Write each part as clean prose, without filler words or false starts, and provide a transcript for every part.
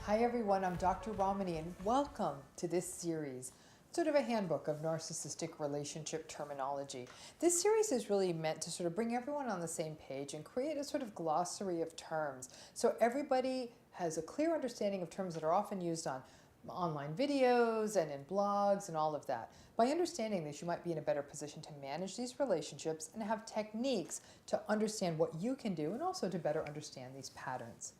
Hi everyone, I'm Dr. Ramani and welcome to this series, sort of a handbook of narcissistic relationship terminology. This series is really meant to sort of bring everyone on the same page and create a sort of glossary of terms so everybody has a clear understanding of terms that are often used on online videos and in blogs and all of that. By understanding this, you might be in a better position to manage these relationships and have techniques to understand what you can do and also to better understand these patterns.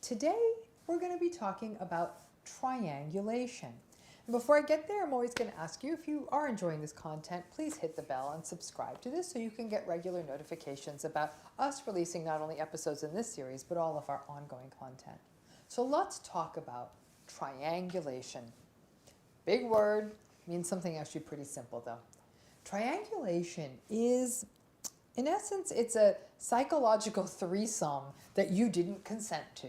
Today, we're going to be talking about triangulation. And before I get there, I'm always going to ask you, if you are enjoying this content, please hit the bell and subscribe to this so you can get regular notifications about us releasing not only episodes in this series, but all of our ongoing content. So let's talk about triangulation. Big word, means something actually pretty simple though. Triangulation is, in essence, it's a psychological threesome that you didn't consent to.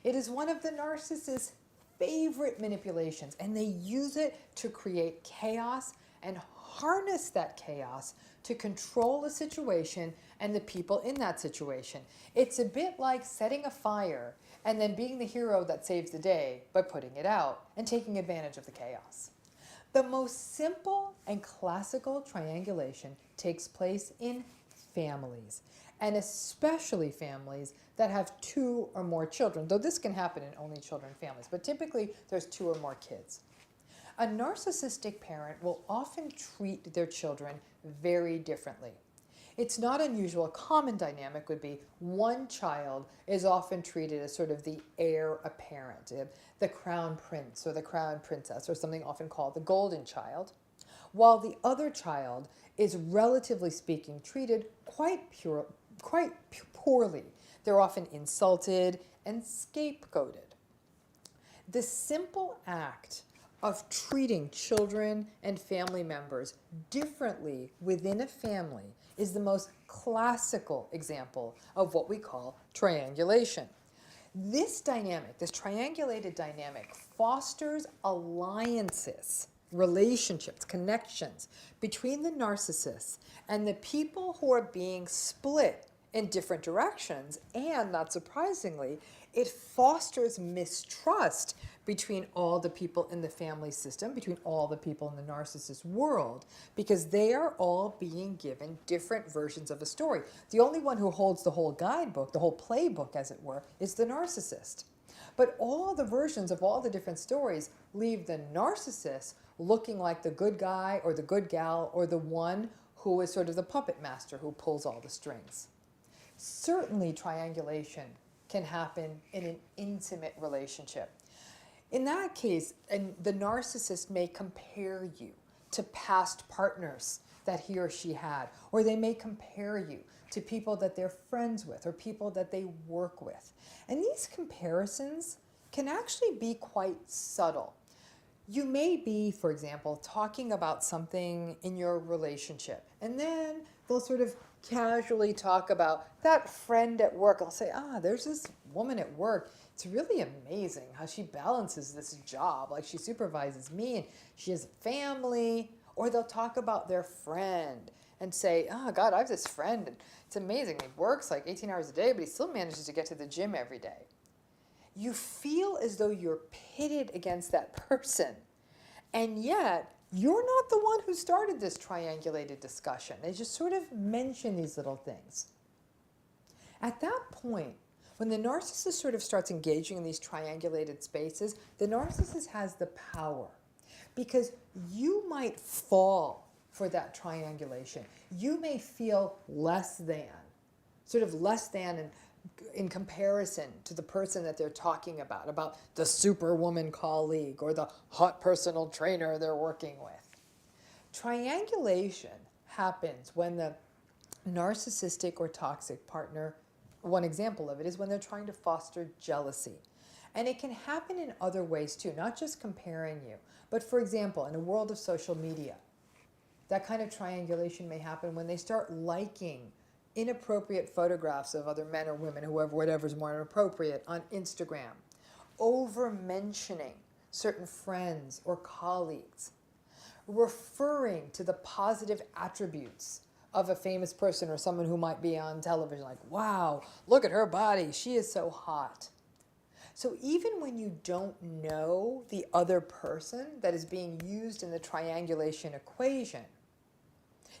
It is one of the narcissist's favorite manipulations, and they use it to create chaos and harness that chaos to control a situation and the people in that situation. It's a bit like setting a fire and then being the hero that saves the day by putting it out and taking advantage of the chaos. The most simple and classical triangulation takes place in families, and especially families that have 2 or more children, though this can happen in only children families, but typically there's 2 or more kids. A narcissistic parent will often treat their children very differently. It's not unusual. A common dynamic would be one child is often treated as sort of the heir apparent, the crown prince or the crown princess, or something often called the golden child, while the other child is, relatively speaking, treated quite poorly. They're often insulted and scapegoated. The simple act of treating children and family members differently within a family is the most classical example of what we call triangulation. This dynamic, this triangulated dynamic, fosters alliances, relationships, connections between the narcissists and the people who are being split in different directions, and not surprisingly, it fosters mistrust between all the people in the family system, between all the people in the narcissist world, because they are all being given different versions of a story. The only one who holds the whole guidebook, the whole playbook as it were, is the narcissist. But all the versions of all the different stories leave the narcissist looking like the good guy or the good gal or the one who is sort of the puppet master who pulls all the strings. Certainly, triangulation can happen in an intimate relationship. In that case, the narcissist may compare you to past partners that he or she had, or they may compare you to people that they're friends with or people that they work with. And these comparisons can actually be quite subtle. You may be, for example, talking about something in your relationship, and then they'll sort of casually talk about that friend at work. I'll say, there's this woman at work. It's really amazing how she balances this job. Like, she supervises me and she has a family. Or they'll talk about their friend and say, God, I have this friend and it's amazing. He works like 18 hours a day, but he still manages to get to the gym every day. You feel as though you're pitted against that person, and yet you're not the one who started this triangulated discussion. They just sort of mention these little things. At that point, when the narcissist sort of starts engaging in these triangulated spaces, the narcissist has the power, because you might fall for that triangulation. You may feel less than, sort of less than in comparison to the person that they're talking about the superwoman colleague or the hot personal trainer they're working with. Triangulation happens when the narcissistic or toxic partner, one example of it is when they're trying to foster jealousy. And it can happen in other ways too, not just comparing you, but for example, in a world of social media, that kind of triangulation may happen when they start liking inappropriate photographs of other men or women, whatever's more inappropriate, on Instagram, over-mentioning certain friends or colleagues, referring to the positive attributes of a famous person or someone who might be on television, like, wow, look at her body, she is so hot. So even when you don't know the other person that is being used in the triangulation equation,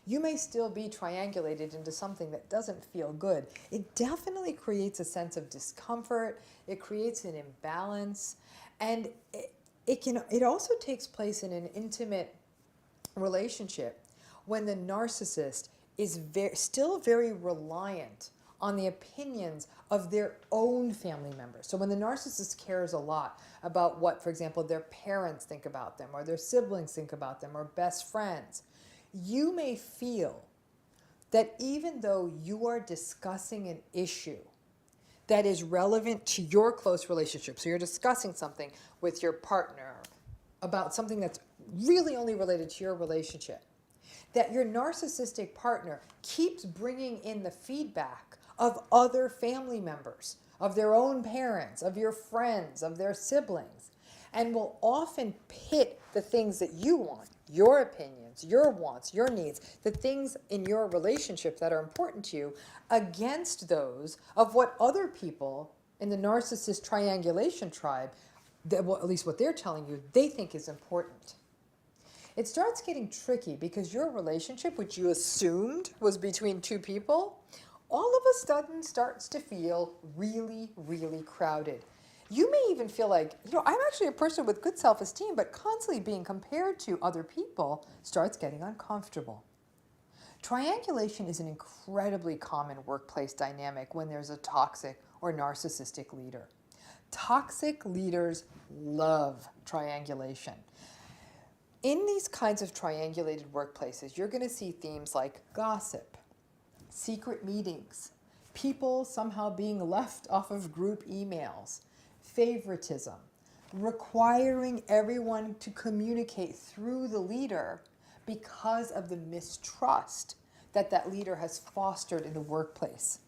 you may still be triangulated into something that doesn't feel good. It definitely creates a sense of discomfort. It creates an imbalance. And it also takes place in an intimate relationship when the narcissist is still very reliant on the opinions of their own family members. So when the narcissist cares a lot about what, for example, their parents think about them, or their siblings think about them, or best friends, you may feel that even though you are discussing an issue that is relevant to your close relationship, so you're discussing something with your partner about something that's really only related to your relationship, that your narcissistic partner keeps bringing in the feedback of other family members, of their own parents, of your friends, of their siblings, and will often pit the things that you want, your opinions, your wants, your needs, the things in your relationship that are important to you, against those of what other people in the narcissist triangulation tribe, well, at least what they're telling you, they think is important. It starts getting tricky because your relationship, which you assumed was between two people, all of a sudden starts to feel really, really crowded. You may even feel like, I'm actually a person with good self-esteem, but constantly being compared to other people starts getting uncomfortable. Triangulation is an incredibly common workplace dynamic when there's a toxic or narcissistic leader. Toxic leaders love triangulation. In these kinds of triangulated workplaces, you're going to see themes like gossip, secret meetings, people somehow being left off of group emails, favoritism, requiring everyone to communicate through the leader because of the mistrust that that leader has fostered in the workplace.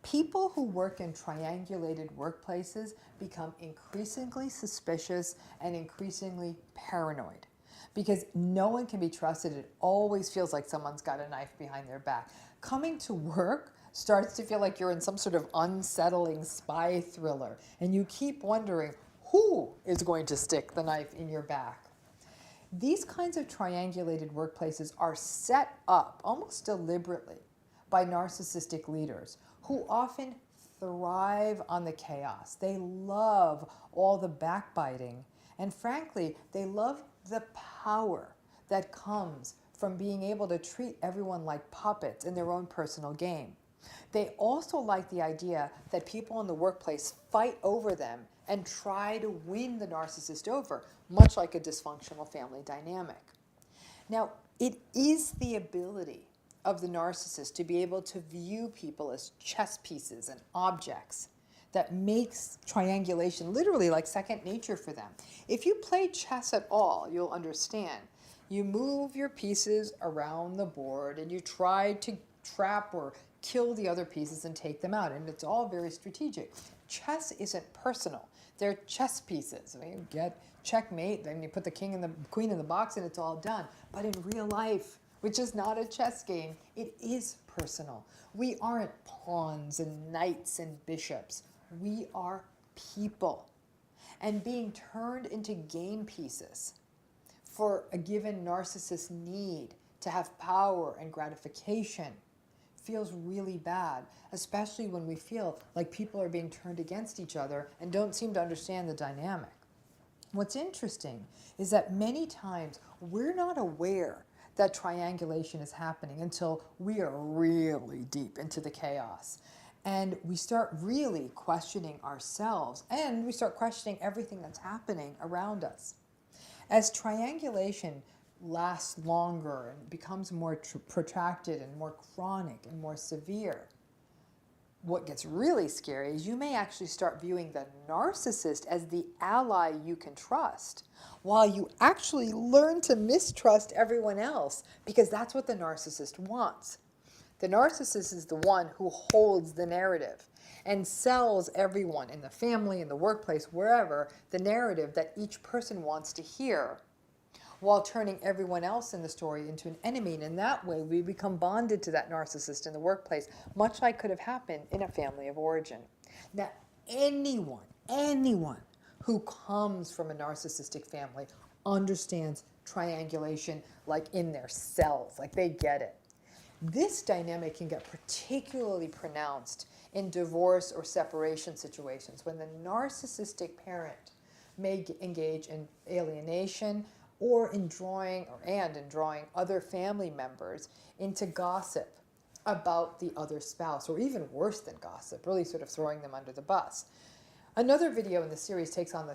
People who work in triangulated workplaces become increasingly suspicious and increasingly paranoid because no one can be trusted. It always feels like someone's got a knife behind their back. Coming to work starts to feel like you're in some sort of unsettling spy thriller, and you keep wondering who is going to stick the knife in your back. These kinds of triangulated workplaces are set up almost deliberately by narcissistic leaders who often thrive on the chaos. They love all the backbiting, and frankly, they love the power that comes from being able to treat everyone like puppets in their own personal game. They also like the idea that people in the workplace fight over them and try to win the narcissist over, much like a dysfunctional family dynamic. Now, it is the ability of the narcissist to be able to view people as chess pieces and objects that makes triangulation literally like second nature for them. If you play chess at all, you'll understand. You move your pieces around the board and you try to trap or kill the other pieces and take them out, and it's all very strategic. Chess isn't personal. They're chess pieces. I mean, you get checkmate, then you put the king and the queen in the box and it's all done. But in real life, which is not a chess game, it is personal. We aren't pawns and knights and bishops. We are people. And being turned into game pieces for a given narcissist need to have power and gratification feels really bad, especially when we feel like people are being turned against each other and don't seem to understand the dynamic. What's interesting is that many times we're not aware that triangulation is happening until we are really deep into the chaos. And we start really questioning ourselves, and we start questioning everything that's happening around us. As triangulation lasts longer and becomes more protracted and more chronic and more severe, what gets really scary is you may actually start viewing the narcissist as the ally you can trust, while you actually learn to mistrust everyone else, because that's what the narcissist wants. The narcissist is the one who holds the narrative and sells everyone in the family, in the workplace, wherever, the narrative that each person wants to hear, while turning everyone else in the story into an enemy. And in that way, we become bonded to that narcissist in the workplace, much like could have happened in a family of origin. Now, anyone anyone who comes from a narcissistic family understands triangulation like in their cells, like they get it. This dynamic can get particularly pronounced in divorce or separation situations when the narcissistic parent may engage in alienation or in drawing other family members into gossip about the other spouse, or even worse than gossip, really sort of throwing them under the bus. Another video in the series takes on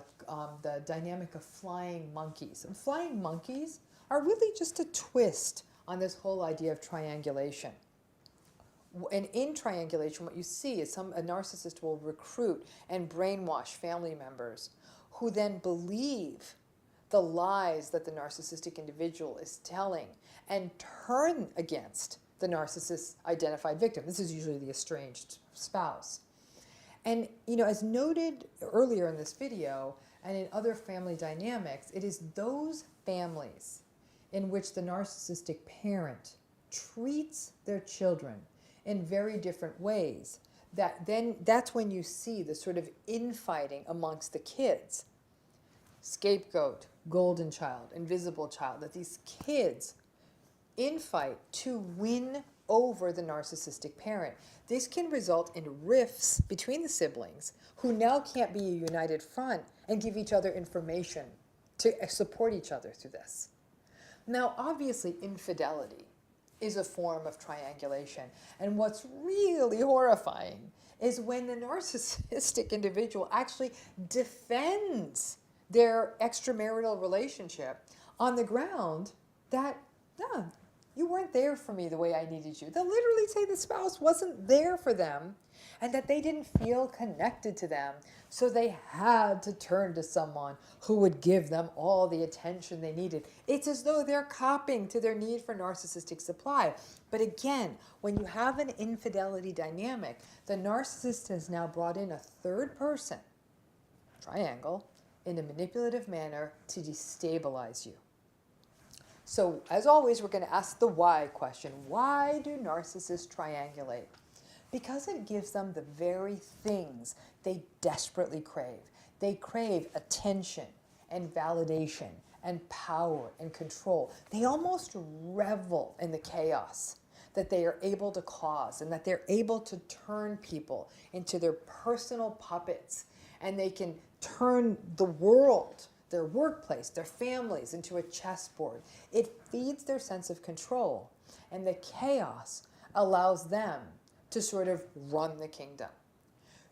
the dynamic of flying monkeys. And flying monkeys are really just a twist on this whole idea of triangulation. And in triangulation, what you see is a narcissist will recruit and brainwash family members who then believe the lies that the narcissistic individual is telling and turn against the narcissist's identified victim. This is usually the estranged spouse. And, as noted earlier in this video and in other family dynamics, it is those families in which the narcissistic parent treats their children in very different ways that's when you see the sort of infighting amongst the kids. Scapegoat, golden child, invisible child, that these kids infight to win over the narcissistic parent. This can result in rifts between the siblings who now can't be a united front and give each other information to support each other through this. Now, obviously, infidelity is a form of triangulation. And what's really horrifying is when the narcissistic individual actually defends their extramarital relationship on the ground that, no, you weren't there for me the way I needed you. They'll literally say the spouse wasn't there for them and that they didn't feel connected to them, so they had to turn to someone who would give them all the attention they needed. It's as though they're copying to their need for narcissistic supply. But again, when you have an infidelity dynamic, the narcissist has now brought in a third person, triangle, in a manipulative manner to destabilize you. So, as always, we're going to ask the why question. Why do narcissists triangulate? Because it gives them the very things they desperately crave. They crave attention and validation and power and control. They almost revel in the chaos that they are able to cause and that they're able to turn people into their personal puppets, and they can turn the world, their workplace, their families into a chessboard. It feeds their sense of control, and the chaos allows them to sort of run the kingdom.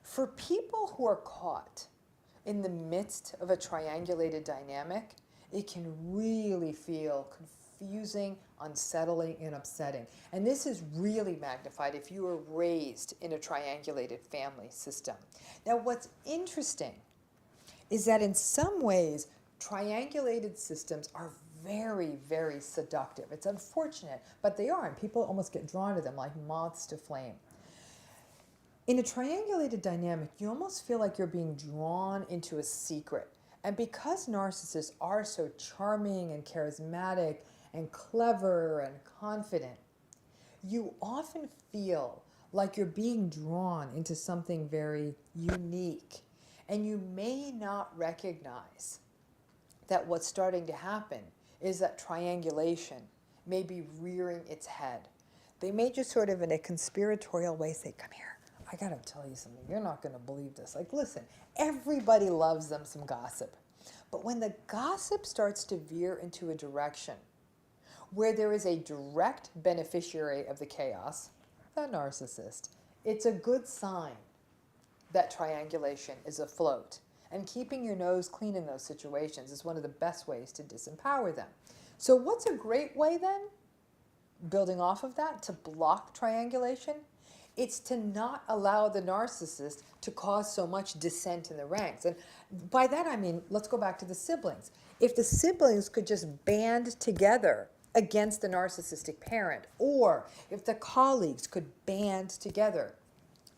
For people who are caught in the midst of a triangulated dynamic, it can really feel confusing, unsettling, and upsetting. And this is really magnified if you were raised in a triangulated family system. Now, what's interesting is that in some ways, triangulated systems are very, very seductive. It's unfortunate, but they are, and people almost get drawn to them like moths to flame. In a triangulated dynamic, you almost feel like you're being drawn into a secret. And because narcissists are so charming and charismatic and clever and confident, you often feel like you're being drawn into something very unique. And you may not recognize that what's starting to happen is that triangulation may be rearing its head. They may just sort of in a conspiratorial way say, come here, I gotta tell you something. You're not gonna believe this. Like, listen, everybody loves them some gossip. But when the gossip starts to veer into a direction where there is a direct beneficiary of the chaos, the narcissist, it's a good sign that triangulation is afloat. And keeping your nose clean in those situations is one of the best ways to disempower them. So what's a great way then, building off of that, to block triangulation? It's to not allow the narcissist to cause so much dissent in the ranks. And by that I mean, let's go back to the siblings. If the siblings could just band together against the narcissistic parent, or if the colleagues could band together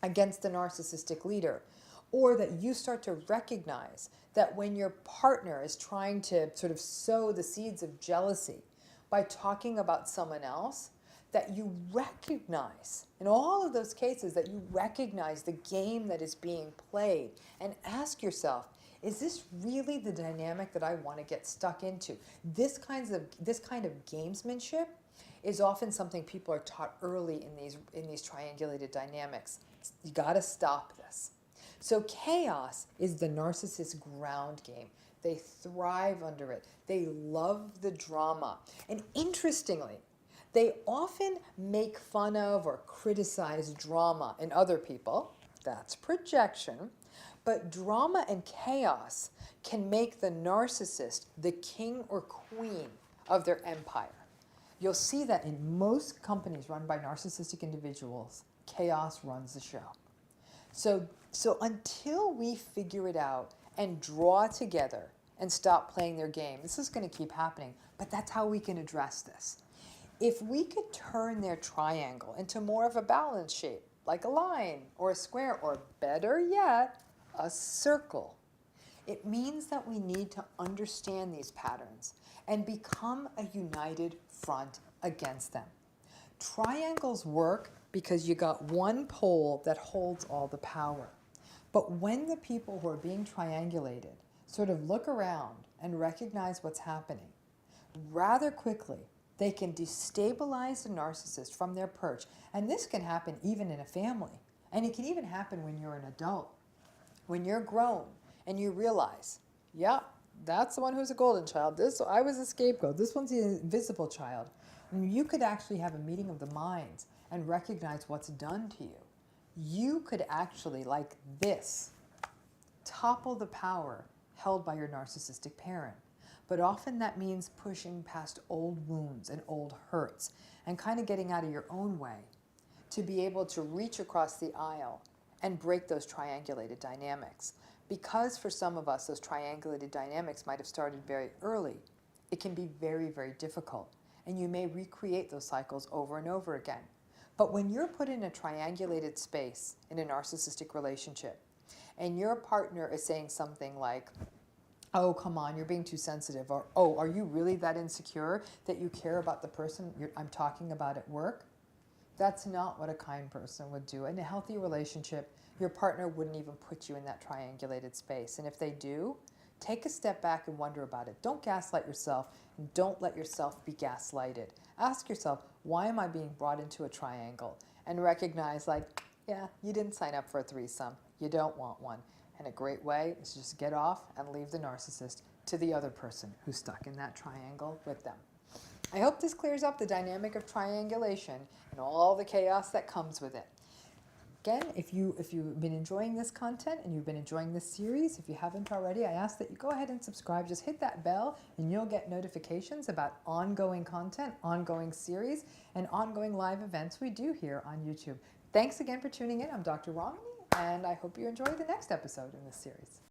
against the narcissistic leader, or that you start to recognize that when your partner is trying to sort of sow the seeds of jealousy by talking about someone else, that you recognize, in all of those cases, that you recognize the game that is being played and ask yourself, is this really the dynamic that I want to get stuck into? This kind of gamesmanship is often something people are taught early in these triangulated dynamics. You got to stop this. So chaos is the narcissist's ground game. They thrive under it. They love the drama. And interestingly, they often make fun of or criticize drama in other people. That's projection. But drama and chaos can make the narcissist the king or queen of their empire. You'll see that in most companies run by narcissistic individuals, chaos runs the show. So until we figure it out and draw together and stop playing their game, this is going to keep happening, but that's how we can address this. If we could turn their triangle into more of a balanced shape, like a line or a square, or better yet, a circle, it means that we need to understand these patterns and become a united front against them. Triangles work because you got one pole that holds all the power. But when the people who are being triangulated sort of look around and recognize what's happening, rather quickly, they can destabilize the narcissist from their perch. And this can happen even in a family. And it can even happen when you're an adult. When you're grown and you realize, yeah, that's the one who's a golden child. I was a scapegoat. This one's the invisible child. And you could actually have a meeting of the minds and recognize what's done to you. You could actually, like this, topple the power held by your narcissistic parent. But often that means pushing past old wounds and old hurts and kind of getting out of your own way to be able to reach across the aisle and break those triangulated dynamics. Because for some of us, those triangulated dynamics might have started very early, it can be very, very difficult. And you may recreate those cycles over and over again. But when you're put in a triangulated space in a narcissistic relationship, and your partner is saying something like, oh, come on, you're being too sensitive, or, oh, are you really that insecure that you care about the person I'm talking about at work? That's not what a kind person would do. In a healthy relationship, your partner wouldn't even put you in that triangulated space. And if they do, take a step back and wonder about it. Don't gaslight yourself, and don't let yourself be gaslighted. Ask yourself, why am I being brought into a triangle? And recognize, like, yeah, you didn't sign up for a threesome. You don't want one. And a great way is just get off and leave the narcissist to the other person who's stuck in that triangle with them. I hope this clears up the dynamic of triangulation and all the chaos that comes with it. Again, if you've been enjoying this content and you've been enjoying this series, if you haven't already, I ask that you go ahead and subscribe. Just hit that bell and you'll get notifications about ongoing content, ongoing series, and ongoing live events we do here on YouTube. Thanks again for tuning in. I'm Dr. Romney, and I hope you enjoy the next episode in this series.